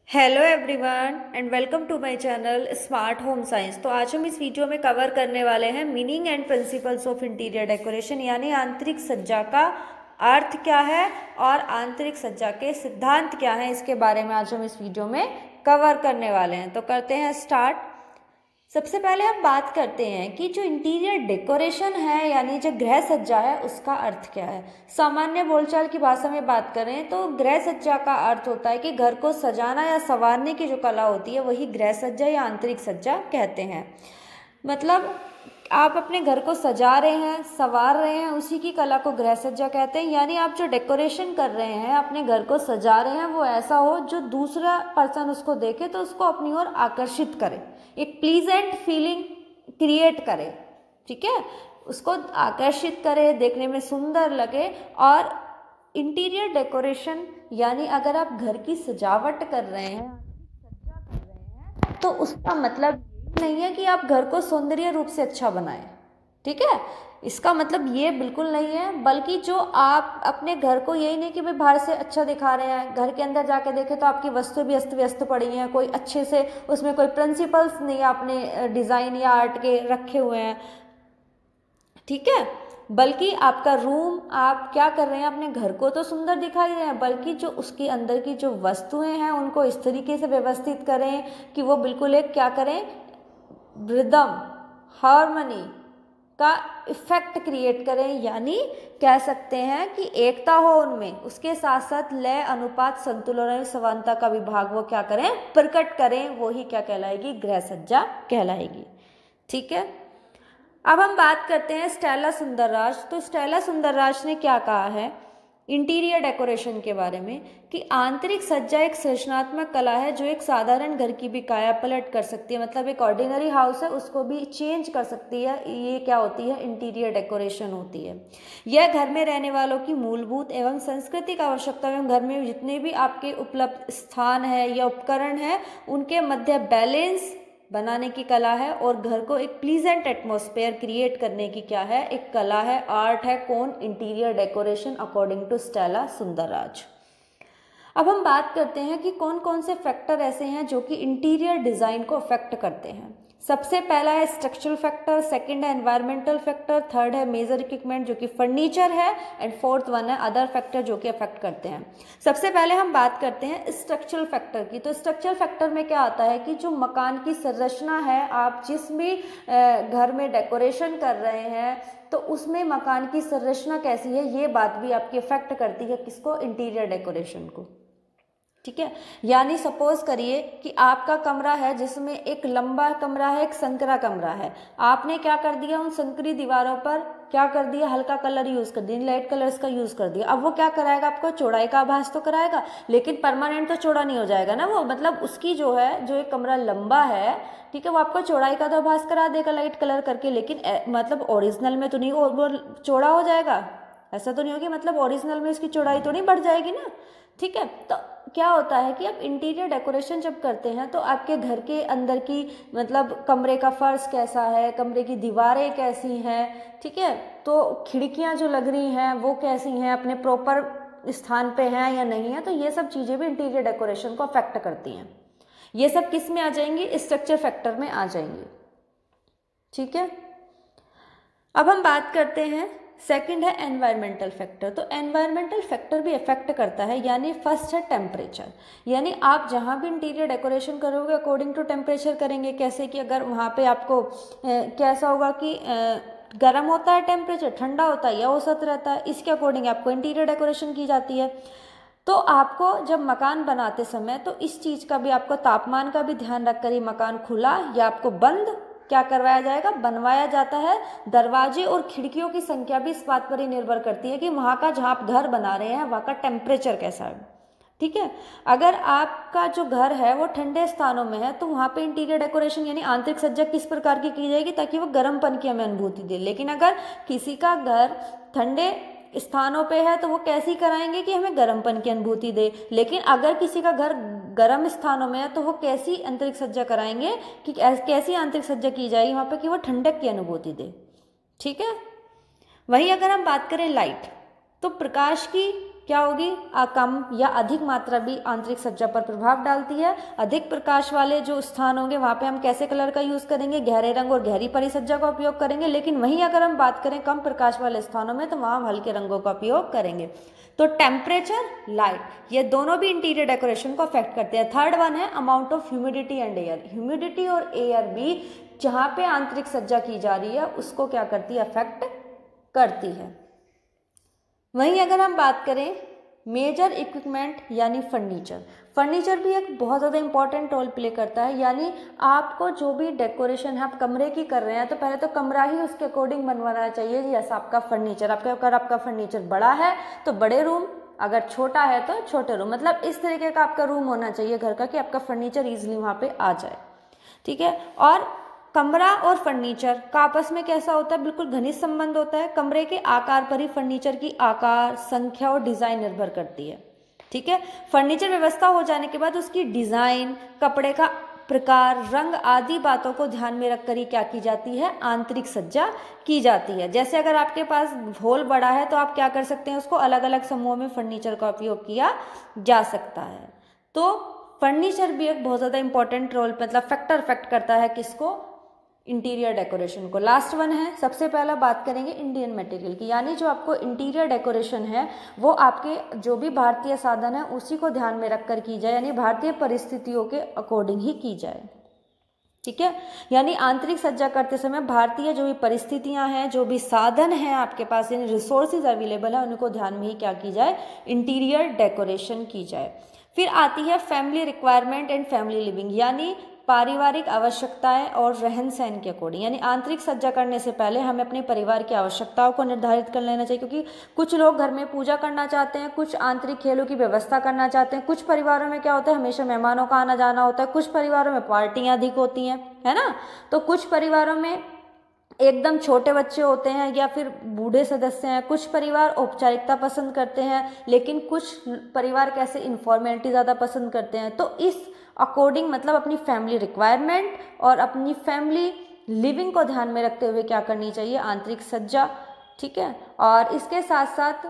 Hello everyone and welcome to my channel smart home science. तो आज हम इस वीडियो में कवर करने वाले हैं meaning and principles of interior decoration, यानी आंतरिक सज्जा का अर्थ क्या है और आंतरिक सज्जा के सिद्धांत क्या हैं, इसके बारे में आज हम इस वीडियो में कवर करने वाले हैं। तो करते हैं स्टार्ट। सबसे पहले हम बात करते हैं कि जो इंटीरियर डेकोरेशन है यानी जो गृह सज्जा है उसका अर्थ क्या है। सामान्य बोलचाल की भाषा में बात करें तो गृह सज्जा का अर्थ होता है कि घर को सजाना या संवारने की जो कला होती है वही गृह सज्जा या आंतरिक सज्जा कहते हैं। मतलब आप अपने घर को सजा रहे हैं, संवार रहे हैं, उसी की कला को गृह सज्जा कहते हैं। यानी आप जो डेकोरेशन कर रहे हैं, अपने घर को सजा रहे हैं, वो ऐसा हो जो दूसरा पर्सन उसको देखे तो उसको अपनी ओर आकर्षित करे, एक प्लीजेंट फीलिंग क्रिएट करे, ठीक है, उसको आकर्षित करे, देखने में सुंदर लगे। और इंटीरियर डेकोरेशन यानी अगर आप घर की सजावट कर रहे हैं, सज्जा कर रहे हैं, तो उसका मतलब नहीं है कि आप घर को सौंदर्य रूप से अच्छा बनाएं, ठीक है, इसका मतलब ये बिल्कुल नहीं है। बल्कि जो आप अपने घर को, यही नहीं कि भाई बाहर से अच्छा दिखा रहे हैं, घर के अंदर जाके देखें तो आपकी वस्तु भी अस्त व्यस्त पड़ी हैं, कोई अच्छे से उसमें कोई प्रिंसिपल्स नहीं आपने डिज़ाइन या आर्ट के रखे हुए हैं, ठीक है। बल्कि आपका रूम, आप क्या कर रहे हैं, अपने घर को तो सुंदर दिखाई रहे हैं, बल्कि जो उसके अंदर की जो वस्तुएं हैं उनको इस तरीके से व्यवस्थित करें कि वो बिल्कुल एक क्या करें, रिदम, हार्मनी का इफेक्ट क्रिएट करें। यानी कह सकते हैं कि एकता हो उनमें, उसके साथ साथ लय, अनुपात, संतुलन और समानता का विभाग वो क्या करें, प्रकट करें, वो ही क्या कहलाएगी, गृह सज्जा कहलाएगी, ठीक है। अब हम बात करते हैं स्टेला सुंदरराज। तो स्टेला सुंदरराज ने क्या कहा है इंटीरियर डेकोरेशन के बारे में कि आंतरिक सज्जा एक सृजनात्मक कला है जो एक साधारण घर की भी काया पलट कर सकती है। मतलब एक ऑर्डिनरी हाउस है उसको भी चेंज कर सकती है, ये क्या होती है, इंटीरियर डेकोरेशन होती है। यह घर में रहने वालों की मूलभूत एवं सांस्कृतिक आवश्यकता एवं घर में जितने भी आपके उपलब्ध स्थान है या उपकरण है उनके मध्य बैलेंस बनाने की कला है, और घर को एक प्लीजेंट एटमॉस्फेयर क्रिएट करने की क्या है, एक कला है, आर्ट है। कौन, interior decoration, according to Stella Sundarraj. अब हम बात करते हैं कि कौन कौन से फैक्टर ऐसे हैं जो कि इंटीरियर डिजाइन को अफेक्ट करते हैं। सबसे पहला है स्ट्रक्चरल फैक्टर, सेकंड है एनवायरमेंटल फैक्टर, थर्ड है मेजर इक्विपमेंट जो कि फर्नीचर है, एंड फोर्थ वन है अदर फैक्टर जो कि अफेक्ट करते हैं। सबसे पहले हम बात करते हैं स्ट्रक्चरल फैक्टर की। तो स्ट्रक्चरल फैक्टर में क्या आता है कि जो मकान की संरचना है, आप जिस भी घर में डेकोरेशन कर रहे हैं तो उसमें मकान की संरचना कैसी है, ये बात भी आपकी अफेक्ट करती है किसको, इंटीरियर डेकोरेशन को, ठीक है। यानी सपोज करिए कि आपका कमरा है जिसमें एक लंबा कमरा है, एक संकरा कमरा है, आपने क्या कर दिया, उन संकरी दीवारों पर क्या कर दिया, हल्का कलर यूज कर दिया, लाइट कलर्स का यूज कर दिया। अब वो क्या कराएगा, आपको चौड़ाई का आभास तो कराएगा, लेकिन परमानेंट तो चौड़ा नहीं हो जाएगा ना वो। मतलब उसकी जो है, जो एक कमरा लंबा है, ठीक है, वो आपको चौड़ाई का तो आभास करा देगा लाइट कलर करके, लेकिन मतलब ओरिजिनल में तो नहीं वो चौड़ा हो जाएगा, ऐसा तो नहीं होगी। मतलब ओरिजिनल में इसकी चौड़ाई तो नहीं बढ़ जाएगी ना, ठीक है। तो क्या होता है कि आप इंटीरियर डेकोरेशन जब करते हैं तो आपके घर के अंदर की, मतलब कमरे का फर्श कैसा है, कमरे की दीवारें कैसी हैं, ठीक है, तो खिड़कियां जो लग रही हैं वो कैसी हैं, अपने प्रॉपर स्थान पे हैं या नहीं है, तो ये सब चीज़ें भी इंटीरियर डेकोरेशन को अफेक्ट करती हैं। ये सब किस में आ जाएंगी, स्ट्रक्चर फैक्टर में आ जाएंगी, ठीक है। अब हम बात करते हैं, सेकंड है एनवायरमेंटल फैक्टर। तो एनवायरमेंटल फैक्टर भी इफेक्ट करता है। यानी फर्स्ट है टेम्परेचर। यानी आप जहाँ भी इंटीरियर डेकोरेशन करोगे अकॉर्डिंग टू टेम्परेचर करेंगे। कैसे कि अगर वहाँ पे आपको कैसा होगा कि गर्म होता है टेम्परेचर, ठंडा होता है या औसत रहता है, इसके अकॉर्डिंग आपको इंटीरियर डेकोरेशन की जाती है। तो आपको जब मकान बनाते समय तो इस चीज़ का भी, आपको तापमान का भी ध्यान रखकर ही मकान खुला या आपको बंद क्या करवाया जाएगा, बनवाया जाता है। दरवाजे और खिड़कियों की संख्या भी इस बात पर ही निर्भर करती है कि वहाँ का, जहाँ आप घर बना रहे हैं वहाँ का टेम्परेचर कैसा है, ठीक है। अगर आपका जो घर है वो ठंडे स्थानों में है तो वहाँ पे इंटीरियर डेकोरेशन यानी आंतरिक सज्जा किस प्रकार की जाएगी, ताकि वो गर्मपन की हमें अनुभूति दे। लेकिन अगर किसी का घर ठंडे स्थानों पे है तो वो कैसी कराएंगे कि हमें गर्मपन की अनुभूति दे। लेकिन अगर किसी का घर गर्म स्थानों में है तो वो कैसी आंतरिक सज्जा कराएंगे कि कैसी आंतरिक सज्जा की जाएगी वहाँ पे कि वो ठंडक की अनुभूति दे, ठीक है। वहीं अगर हम बात करें लाइट, तो प्रकाश की क्या होगी, कम या अधिक मात्रा भी आंतरिक सज्जा पर प्रभाव डालती है। अधिक प्रकाश वाले जो स्थान होंगे वहाँ पे हम कैसे कलर का यूज करेंगे, गहरे रंग और गहरी परिसज्जा का उपयोग करेंगे। लेकिन वहीं अगर हम बात करें कम प्रकाश वाले स्थानों में तो वहाँ हम हल्के रंगों का उपयोग करेंगे। तो टेम्परेचर, लाइट, ये दोनों भी इंटीरियर डेकोरेशन को अफेक्ट करते हैं। थर्ड वन है amount of humidity and air. Humidity और एयर भी जहाँ पे आंतरिक सज्जा की जा रही है उसको क्या करती है, अफेक्ट करती है। वहीं अगर हम बात करें मेजर इक्विपमेंट यानी फर्नीचर, फर्नीचर भी एक बहुत ज़्यादा इंपॉर्टेंट रोल प्ले करता है। यानी आपको जो भी डेकोरेशन है आप कमरे की कर रहे हैं तो पहले तो कमरा ही उसके अकॉर्डिंग बनवाना चाहिए। जैसा आपका फर्नीचर, अगर आपका फर्नीचर बड़ा है तो बड़े रूम, अगर छोटा है तो छोटे रूम, मतलब इस तरीके का आपका रूम होना चाहिए घर का कि आपका फर्नीचर ईजिली वहाँ पे आ जाए। ठीक है, और कमरा और फर्नीचर का आपस में कैसा होता है, बिल्कुल घनिष्ठ संबंध होता है। कमरे के आकार पर ही फर्नीचर की आकार, संख्या और डिजाइन निर्भर करती है। ठीक है, फर्नीचर व्यवस्था हो जाने के बाद उसकी डिजाइन, कपड़े का प्रकार, रंग आदि बातों को ध्यान में रखकर ही क्या की जाती है, आंतरिक सज्जा की जाती है। जैसे अगर आपके पास हॉल बड़ा है तो आप क्या कर सकते हैं, उसको अलग अलग समूहों में फर्नीचर का उपयोग किया जा सकता है। तो फर्नीचर भी एक बहुत ज़्यादा इंपॉर्टेंट रोल, मतलब फैक्टर अफेक्ट करता है किसको, इंटीरियर डेकोरेशन को। लास्ट वन है, सबसे पहला बात करेंगे इंडियन मटेरियल की, यानी जो आपको इंटीरियर डेकोरेशन है वो आपके जो भी भारतीय साधन है उसी को ध्यान में रखकर की जाए, यानी भारतीय परिस्थितियों के अकॉर्डिंग ही की जाए। ठीक है, यानी आंतरिक सज्जा करते समय भारतीय जो भी परिस्थितियां हैं, जो भी साधन हैं आपके पास, यानी रिसोर्सेज अवेलेबल है, उनको ध्यान में ही क्या की जाए, इंटीरियर डेकोरेशन की जाए। फिर आती है family requirement and family living, यानी पारिवारिक आवश्यकताएं और रहन सहन के अकॉर्डिंग। यानी आंतरिक सज्जा करने से पहले हमें अपने परिवार की आवश्यकताओं को निर्धारित कर लेना चाहिए, क्योंकि कुछ लोग घर में पूजा करना चाहते हैं, कुछ आंतरिक खेलों की व्यवस्था करना चाहते हैं, कुछ परिवारों में क्या होता है हमेशा मेहमानों का आना जाना होता है, कुछ परिवारों में पार्टियां अधिक होती हैं, है ना। तो कुछ परिवारों में एकदम छोटे बच्चे होते हैं या फिर बूढ़े सदस्य हैं, कुछ परिवार औपचारिकता पसंद करते हैं, लेकिन कुछ परिवार कैसे इन्फॉर्मेलिटी ज़्यादा पसंद करते हैं। तो इस अकॉर्डिंग मतलब अपनी फैमिली रिक्वायरमेंट और अपनी फैमिली लिविंग को ध्यान में रखते हुए क्या करनी चाहिए, आंतरिक सज्जा। ठीक है, और इसके साथ साथ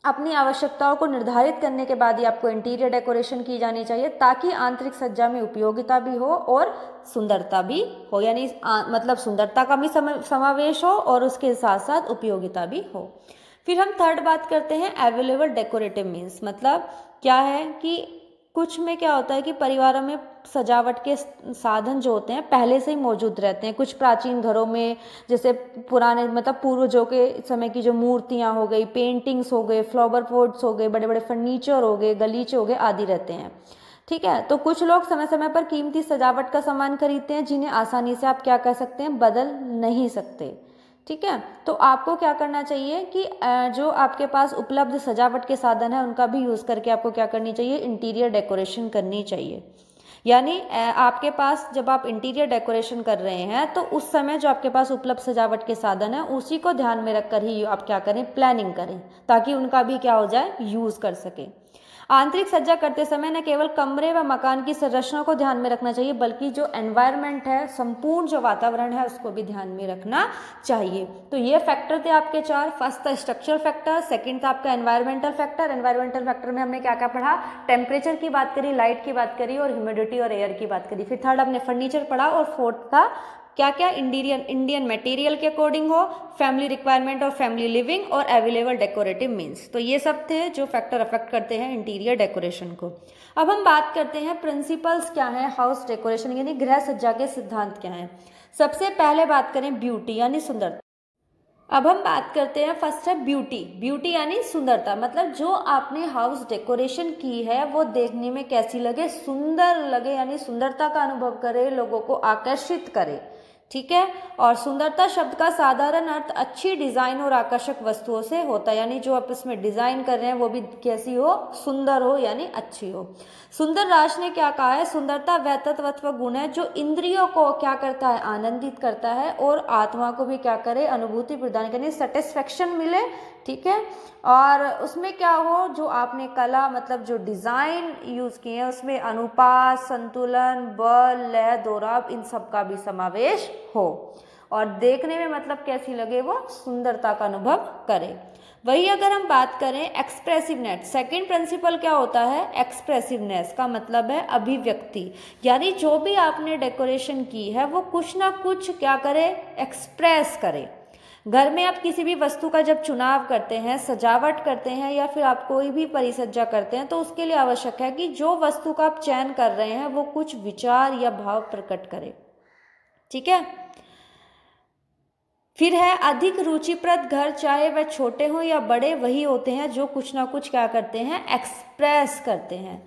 अपनी आवश्यकताओं को निर्धारित करने के बाद ही आपको इंटीरियर डेकोरेशन की जानी चाहिए, ताकि आंतरिक सज्जा में उपयोगिता भी हो और सुंदरता भी हो, यानी मतलब सुंदरता का भी समावेश हो और उसके साथ साथ उपयोगिता भी हो। फिर हम थर्ड बात करते हैं अवेलेबल डेकोरेटिव मीन्स, मतलब क्या है कि कुछ में क्या होता है कि परिवारों में सजावट के साधन जो होते हैं पहले से ही मौजूद रहते हैं। कुछ प्राचीन घरों में जैसे पुराने मतलब पूर्वजों के समय की जो मूर्तियां हो गई, पेंटिंग्स हो गए, फ्लावर पॉट्स हो गए, बड़े बड़े फर्नीचर हो गए, गलीचे हो गए आदि रहते हैं। ठीक है, तो कुछ लोग समय समय पर कीमती सजावट का सामान खरीदते हैं जिन्हें आसानी से आप क्या कर सकते हैं, बदल नहीं सकते। ठीक है, तो आपको क्या करना चाहिए कि जो आपके पास उपलब्ध सजावट के साधन है उनका भी यूज़ करके आपको क्या करनी चाहिए, इंटीरियर डेकोरेशन करनी चाहिए। यानी आपके पास जब आप इंटीरियर डेकोरेशन कर रहे हैं तो उस समय जो आपके पास उपलब्ध सजावट के साधन है उसी को ध्यान में रखकर ही आप क्या करें, प्लानिंग करें, ताकि उनका भी क्या हो जाए, यूज़ कर सके। आंतरिक सज्जा करते समय न केवल कमरे व मकान की संरचना को ध्यान में रखना चाहिए, बल्कि जो एनवायरनमेंट है, संपूर्ण जो वातावरण है उसको भी ध्यान में रखना चाहिए। तो ये फैक्टर थे आपके चार। फर्स्ट था स्ट्रक्चरल फैक्टर, सेकंड था आपका एनवायरमेंटल फैक्टर। एनवायरमेंटल फैक्टर में हमने क्या क्या पढ़ा, टेम्परेचर की बात करी, लाइट की बात करी और ह्यूमिडिटी और एयर की बात करी। फिर थर्ड हमने फर्नीचर पढ़ा और फोर्थ था क्या क्या, इंडियन मटेरियल के अकॉर्डिंग हो, फैमिली रिक्वायरमेंट और फैमिली लिविंग और अवेलेबल डेकोरेटिव मीन्स। तो ये सब थे जो फैक्टर अफेक्ट करते हैं इंटीरियर डेकोरेशन को। अब हम बात करते हैं प्रिंसिपल्स क्या है हाउस डेकोरेशन, यानी गृह सज्जा के सिद्धांत क्या हैं। सबसे पहले बात करें ब्यूटी यानी सुंदरता। अब हम बात करते हैं, फर्स्ट है ब्यूटी। ब्यूटी यानी सुंदरता, मतलब जो आपने हाउस डेकोरेशन की है वो देखने में कैसी लगे, सुंदर लगे, यानी सुंदरता का अनुभव करे, लोगों को आकर्षित करे। ठीक है, और सुंदरता शब्द का साधारण अर्थ अच्छी डिजाइन और आकर्षक वस्तुओं से होता है, यानी जो आप इसमें डिजाइन कर रहे हैं वो भी कैसी हो, सुंदर हो, यानी अच्छी हो। सुंदर राज ने क्या कहा है, सुंदरता वह तत्व गुण है जो इंद्रियों को क्या करता है, आनंदित करता है और आत्मा को भी क्या करे, अनुभूति प्रदान करने, सेटिस्फेक्शन मिले। ठीक है, और उसमें क्या हो, जो आपने कला मतलब जो डिजाइन यूज किए हैं उसमें अनुपात, संतुलन, बल, लय, दोहराव, इन सब का भी समावेश हो और देखने में मतलब कैसी लगे, वो सुंदरता का अनुभव करे। वही अगर हम बात करें एक्सप्रेसिवनेस, सेकंड प्रिंसिपल क्या होता है, एक्सप्रेसिवनेस का मतलब है अभिव्यक्ति, यानी जो भी आपने डेकोरेशन की है वो कुछ ना कुछ क्या करे, एक्सप्रेस करे। घर में आप किसी भी वस्तु का जब चुनाव करते हैं, सजावट करते हैं या फिर आप कोई भी परिसज्जा करते हैं तो उसके लिए आवश्यक है कि जो वस्तु का आप चयन कर रहे हैं वो कुछ विचार या भाव प्रकट करे। ठीक है। फिर है अधिक रुचिप्रद घर, चाहे वह छोटे हो या बड़े, वही होते हैं जो कुछ ना कुछ क्या करते हैं, एक्सप्रेस करते हैं।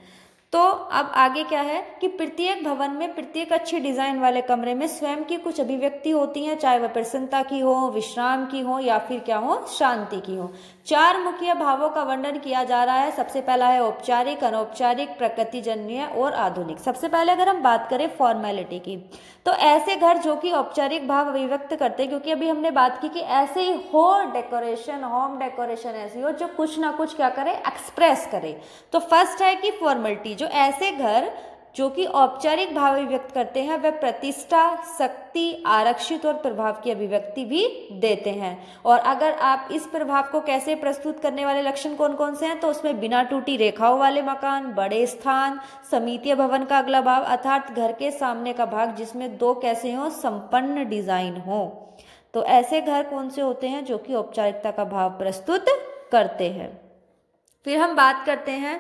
तो अब आगे क्या है कि प्रत्येक भवन में, प्रत्येक अच्छी डिजाइन वाले कमरे में स्वयं की कुछ अभिव्यक्ति होती हैं, चाहे वह प्रसन्नता की हो, विश्राम की हो या फिर क्या हो, शांति की हो। 4 मुख्य भावों का वर्णन किया जा रहा है। सबसे पहला है औपचारिक, अनौपचारिक, प्रकृतिजन्य और आधुनिक। सबसे पहले अगर हम बात करें फॉर्मेलिटी की, तो ऐसे घर जो कि औपचारिक भाव अभिव्यक्त करते हैं, क्योंकि अभी हमने बात की कि ऐसे ही हो डेकोरेशन, होम डेकोरेशन ऐसी हो जो कुछ ना कुछ क्या करे, एक्सप्रेस करे। तो फर्स्ट है कि फॉर्मेलिटी, जो ऐसे घर जो कि औपचारिक भाव अभिव्यक्त करते हैं वह प्रतिष्ठा, शक्ति, आरक्षित और प्रभाव की अभिव्यक्ति भी देते हैं। और अगर आप इस प्रभाव को कैसे प्रस्तुत करने वाले लक्षण कौन कौन से हैं, तो उसमें बिना टूटी रेखाओं वाले मकान, बड़े स्थान, समितीय भवन का अगला भाव अर्थात घर के सामने का भाग जिसमें 2 कैसे हो, संपन्न डिजाइन हो। तो ऐसे घर कौन से होते हैं जो कि औपचारिकता का भाव प्रस्तुत करते हैं। फिर हम बात करते हैं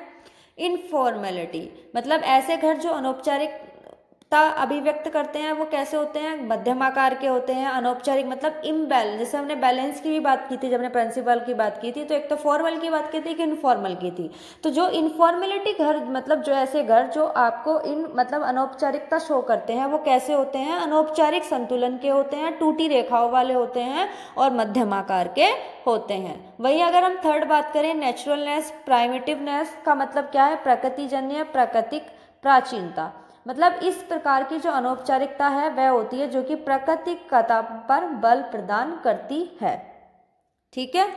इनफॉर्मेलिटी, मतलब ऐसे घर जो अनौपचारिकता अभिव्यक्त करते हैं वो कैसे होते हैं, मध्यम आकार के होते हैं। अनौपचारिक मतलब इम्बैलेंस, जैसे हमने बैलेंस की भी बात की थी जब हमने प्रिंसिपल की बात की थी, तो एक तो फॉर्मल की बात की थी, एक इनफॉर्मल की थी। तो जो इनफॉर्मेलिटी घर, मतलब जो ऐसे घर जो आपको मतलब अनौपचारिकता शो करते हैं वो कैसे होते हैं, अनौपचारिक संतुलन के होते हैं, टूटी रेखाओं वाले होते हैं और मध्यम आकार के होते हैं। वही अगर हम थर्ड बात करें नेचुरलनेस, प्राइमिटिवनेस का मतलब क्या है, प्रकृतिजन्य, प्राकृतिक, प्राचीनता। मतलब इस प्रकार की जो अनौपचारिकता है वह होती है जो कि प्राकृतिकता पर बल प्रदान करती है। ठीक है।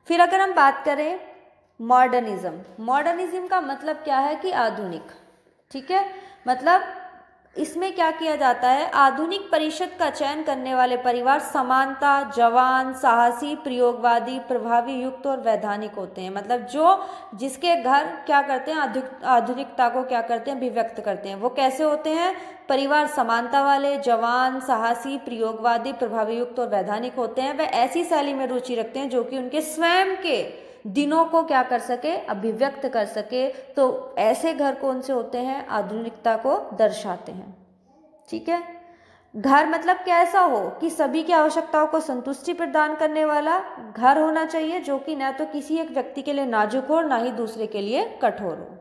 फिर अगर हम बात करें मॉडर्निज्म, मॉडर्निज्म का मतलब क्या है कि आधुनिक। ठीक है। मतलब इसमें क्या किया जाता है, आधुनिक परिषद का चयन करने वाले परिवार समानता, जवान, साहसी, प्रयोगवादी, प्रभावी युक्त और वैधानिक होते हैं। मतलब जो जिसके घर क्या करते हैं, आधुनिकता को क्या करते हैं, अभिव्यक्त करते हैं। वो कैसे होते हैं, परिवार समानता वाले, जवान, साहसी, प्रयोगवादी, प्रभावी युक्त और वैधानिक होते हैं। वह ऐसी शैली में रुचि रखते हैं जो कि उनके स्वयं के दिनों को क्या कर सके, अभिव्यक्त कर सके। तो ऐसे घर कौन से होते हैं, आधुनिकता को दर्शाते हैं। ठीक है। घर मतलब कैसा हो कि सभी की आवश्यकताओं को संतुष्टि प्रदान करने वाला घर होना चाहिए, जो कि न तो किसी एक व्यक्ति के लिए नाजुक हो, ना ही दूसरे के लिए कठोर हो।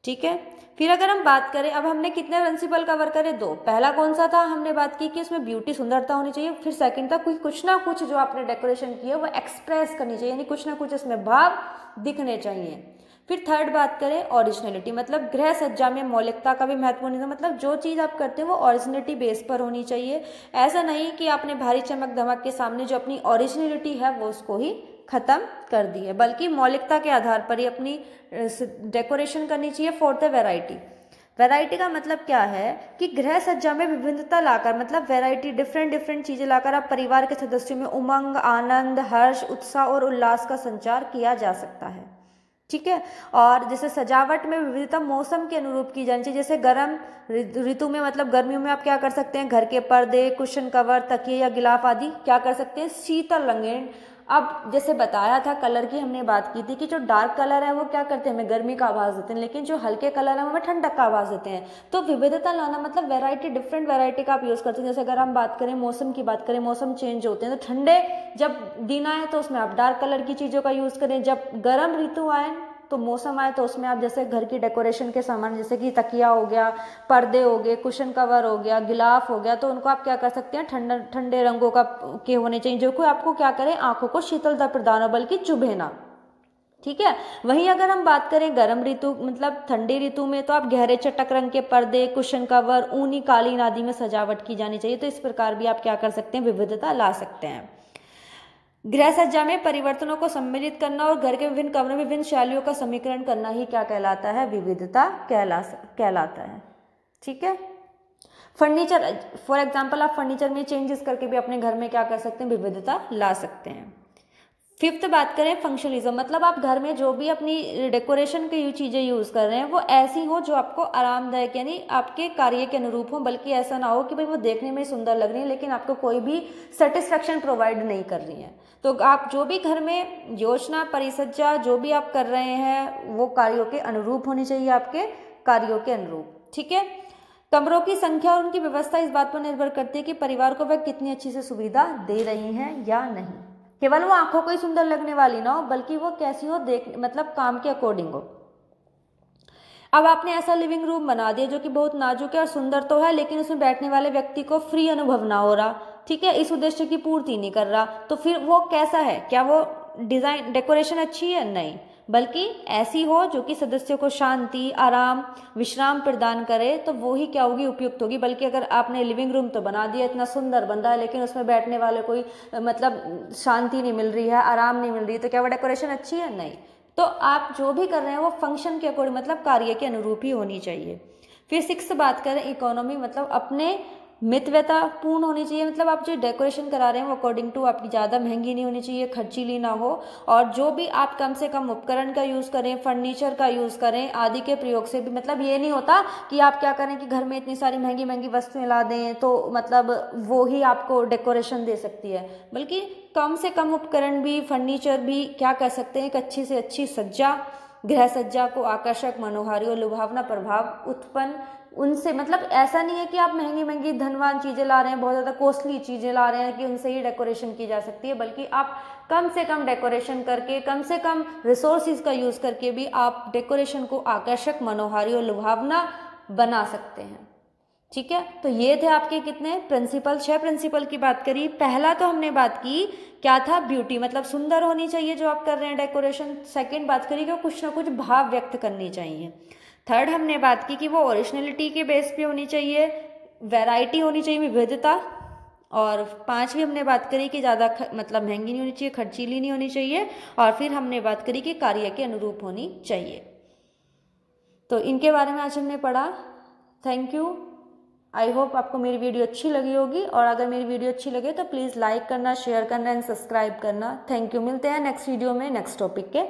ठीक है। फिर अगर हम बात करें, अब हमने कितने प्रिंसिपल कवर करे, 2। पहला कौन सा था, हमने बात की कि इसमें ब्यूटी, सुंदरता होनी चाहिए। फिर सेकंड था कुछ ना कुछ जो आपने डेकोरेशन की है वो एक्सप्रेस करनी चाहिए, यानी कुछ ना कुछ इसमें भाव दिखने चाहिए। फिर थर्ड बात करें ओरिजिनलिटी, मतलब गृह सज्जा में मौलिकता का भी महत्वपूर्ण है। मतलब जो चीज़ आप करते हैं वो ओरिजिनलिटी बेस पर होनी चाहिए। ऐसा नहीं कि आपने भारी चमक धमक के सामने जो अपनी ओरिजिनलिटी है वो उसको ही खत्म कर दी है, बल्कि मौलिकता के आधार पर ही अपनी डेकोरेशन करनी चाहिए। फोर्थ है वैरायटी। वैरायटी का मतलब क्या है कि गृह सज्जा में विभिन्नता लाकर, मतलब वैरायटी, डिफरेंट चीजें लाकर आप परिवार के सदस्यों में उमंग, आनंद, हर्ष, उत्साह और उल्लास का संचार किया जा सकता है। ठीक है। और जैसे सजावट में विविधता मौसम के अनुरूप की जानी चाहिए। जैसे गर्म ऋतु में, मतलब गर्मियों में आप क्या कर सकते हैं, घर के पर्दे, कुशन कवर, तकिए या गिलाफ आदि क्या कर सकते हैं, शीतल रंगीन। अब जैसे बताया था कलर की हमने बात की थी कि जो डार्क कलर है वो क्या करते हैं, हमें गर्मी का आवाज देते हैं, लेकिन जो हल्के कलर है वो हमें ठंडक का आवाज देते हैं। तो विविधता लाना मतलब वैरायटी, डिफरेंट वैरायटी का आप यूज करते हैं। जैसे अगर हम बात करें मौसम की बात करें, मौसम चेंज होते हैं, तो ठंडे जब दिन आए तो उसमें आप डार्क कलर की चीजों का यूज करें। जब गर्म ऋतु आए तो मौसम आए तो उसमें आप जैसे घर की डेकोरेशन के सामान, जैसे कि तकिया हो गया, पर्दे हो गए, कुशन कवर हो गया, गिलाफ हो गया, तो उनको आप क्या कर सकते हैं, ठंडे रंगों का के होने चाहिए, जो कि आपको क्या करें, आंखों को शीतलता प्रदान हो, बल्कि चुभे ना। ठीक है। वहीं अगर हम बात करें गर्म ऋतु, मतलब ठंडी ऋतु में, तो आप गहरे चटक रंग के पर्दे, कुशन कवर, ऊनी कालीन आदि में सजावट की जानी चाहिए। तो इस प्रकार भी आप क्या कर सकते हैं, विविधता ला सकते हैं। गृह सज्जा में परिवर्तनों को सम्मिलित करना और घर के विभिन्न कमरों में विभिन्न शैलियों का समीकरण करना ही क्या कहलाता है, विविधता कहलाता है। ठीक है। फर्नीचर, फॉर एग्जांपल आप फर्नीचर में चेंजेस करके भी अपने घर में क्या कर सकते हैं, विविधता ला सकते हैं। फिफ्थ बात करें फंक्शनलिज्म, मतलब आप घर में जो भी अपनी डेकोरेशन की चीज़ें यूज़ कर रहे हैं वो ऐसी हो जो आपको आरामदायक यानी आपके कार्य के अनुरूप हो, बल्कि ऐसा ना हो कि भाई वो देखने में सुंदर लग रही है लेकिन आपको कोई भी सेटिस्फेक्शन प्रोवाइड नहीं कर रही है। तो आप जो भी घर में योजना परिसज्जा जो भी आप कर रहे हैं वो कार्यों के अनुरूप होनी चाहिए, आपके कार्यों के अनुरूप। ठीक है। कमरों की संख्या और उनकी व्यवस्था इस बात पर निर्भर करती है कि परिवार को वह कितनी अच्छी से सुविधा दे रही हैं या नहीं। केवल वो आंखों को ही सुंदर लगने वाली ना हो, बल्कि वो कैसी हो देख मतलब काम के अकॉर्डिंग हो। अब आपने ऐसा लिविंग रूम बना दिया जो कि बहुत नाजुक है और सुंदर तो है, लेकिन उसमें बैठने वाले व्यक्ति को फ्री अनुभव ना हो रहा, ठीक है, इस उद्देश्य की पूर्ति नहीं कर रहा, तो फिर वो कैसा है? क्या वो डिजाइन डेकोरेशन अच्छी है? नहीं, बल्कि ऐसी हो जो कि सदस्यों को शांति, आराम, विश्राम प्रदान करे, तो वो ही क्या होगी? उपयुक्त होगी। बल्कि अगर आपने लिविंग रूम तो बना दिया, इतना सुंदर बन रहा है, लेकिन उसमें बैठने वाले कोई मतलब शांति नहीं मिल रही है, आराम नहीं मिल रही, तो क्या वो डेकोरेशन अच्छी है? नहीं। तो आप जो भी कर रहे हैं वो फंक्शन के अकॉर्डिंग मतलब कार्य के अनुरूप ही होनी चाहिए। फिर सिक्स बात करें इकोनॉमी, मतलब अपने मितव्यता पूर्ण होनी चाहिए, मतलब आप जो डेकोरेशन करा रहे हैं वो अकॉर्डिंग टू आपकी ज़्यादा महंगी नहीं होनी चाहिए, खर्चीली ना हो, और जो भी आप कम से कम उपकरण का यूज़ करें, फर्नीचर का यूज़ करें आदि के प्रयोग से भी, मतलब ये नहीं होता कि आप क्या करें कि घर में इतनी सारी महंगी महंगी वस्तुएं ला दें तो मतलब वो ही आपको डेकोरेशन दे सकती है, बल्कि कम से कम उपकरण भी, फर्नीचर भी क्या कर सकते हैं? एक अच्छी से अच्छी सज्जा, गृह सज्जा को आकर्षक, मनोहारी और लुभावना प्रभाव उत्पन्न उनसे, मतलब ऐसा नहीं है कि आप महंगी महंगी धनवान चीज़ें ला रहे हैं, बहुत ज़्यादा कॉस्टली चीज़ें ला रहे हैं कि उनसे ही डेकोरेशन की जा सकती है, बल्कि आप कम से कम डेकोरेशन करके, कम से कम रिसोर्सेज का यूज़ करके भी आप डेकोरेशन को आकर्षक, मनोहारी और लुभावना बना सकते हैं। ठीक है। तो ये थे आपके कितने प्रिंसिपल? 6 प्रिंसिपल की बात करी। पहला तो हमने बात की क्या था? ब्यूटी, मतलब सुंदर होनी चाहिए जो आप कर रहे हैं डेकोरेशन। सेकंड बात करी कि कुछ ना कुछ भाव व्यक्त करनी चाहिए। थर्ड हमने बात की कि वो ओरिजिनलिटी के बेस पे होनी चाहिए, वैरायटी होनी चाहिए, विविधता। और पांचवी हमने बात करी कि ज़्यादा मतलब महंगी नहीं होनी चाहिए, खर्चीली नहीं होनी चाहिए। और फिर हमने बात करी कि कार्य के अनुरूप होनी चाहिए। तो इनके बारे में आज हमने पढ़ा। Thank you. आई होप आपको मेरी वीडियो अच्छी लगी होगी, और अगर मेरी वीडियो अच्छी लगे तो प्लीज़ लाइक करना, शेयर करना एंड सब्सक्राइब करना। Thank you. मिलते हैं नेक्स्ट वीडियो में नेक्स्ट टॉपिक के